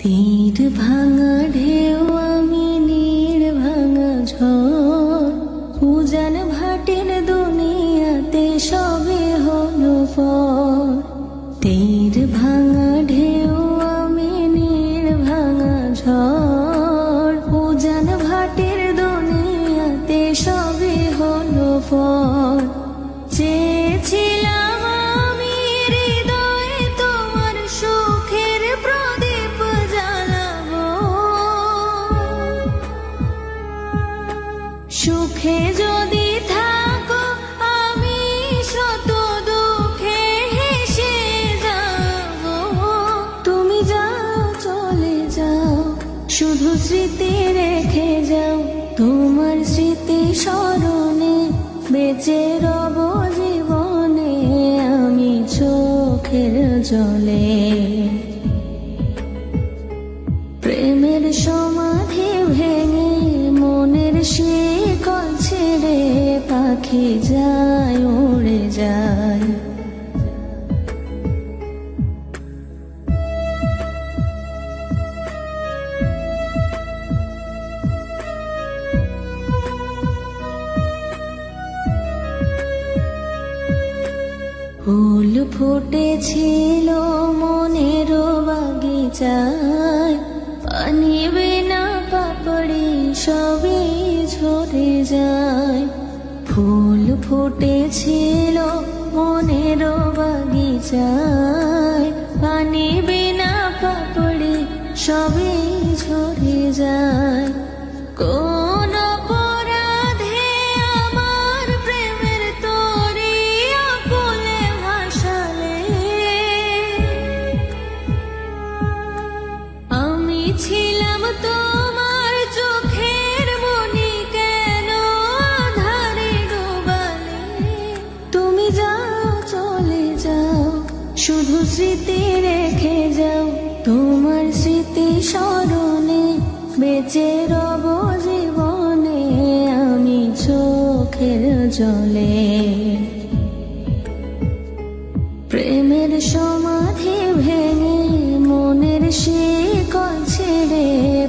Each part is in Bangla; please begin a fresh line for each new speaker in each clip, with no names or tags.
তীর ভাঙা ঢেউ আমি নীড় ভাঙা ঝড় উজান ভাটির দুনিয়াতে সবে হলো পর। তীর ভাঙা ঢেউ আমি নীড় ভাঙা ঝড় উজান ভাটির দুনিয়াতে সবে হলো পর। চেয়েছিলাম আমি হৃদয়ে তোমার সুখের প্রদীপ জ্বালাবো, সুখে যদি থাকো আমি শত দুঃখে হেসে যাব। তুমি যাও চলে যাও, শুধু স্মৃতি রেখে যাও, তোমার স্মৃতি স্মরণে বেঁচে রব জীবনে আমি চোখের জলে। প্রেমের সমাধি ভেঙে মনের শিকল ছেড়ে পাখি যায় উড়ে যায়। ফুল ফুটেছিল মনের বাগিচায়, পানি বিনা পাপড়ি সবই ঝরে যায়। ফুল ফুটেছিল মনের বাগিচায়, পানি বিনা পাপড়ি সবই ঝরে যায়। কোন অপরাধে আমার প্রেমের তরি আকুলে ভাসালে, আমি ছিলাম তোমার চোখের মনি কেন আধারে ডুবালে। তুমি যাও চলে যাও, শুধু স্মৃতি রেখে যাও, তোমার স্মৃতি স্মরণে বেঁচে রব জীবনে আমি চোখের জলে। প্রেমের সমাধি ভেঙে মনের শিকল ছেড়ে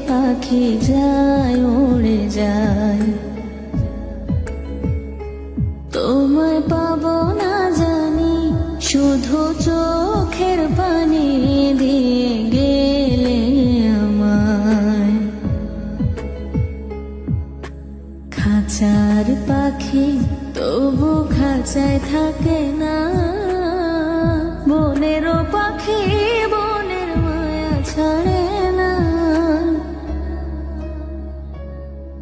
পাখি যায় উড়ে যায়। তোমায় পাবো না জানি, শুধু চোখের পানি দিয়ে গেলে আমায়। খাঁচার পাখি তবু খাঁচায় থাকে না, বনেরও পাখি বনের মায়া ছাড়ে না।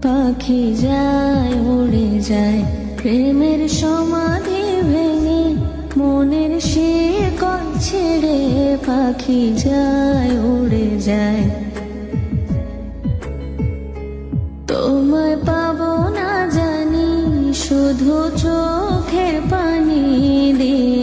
পাখি যায় উড়ে যায়, প্রেমের সমাধি ভেঙে মনের শিকল ছেড়ে পাখি যায় উড়ে যায়। তোমায় পাবো না জানি, শুধু চোখের পানি দিয়ে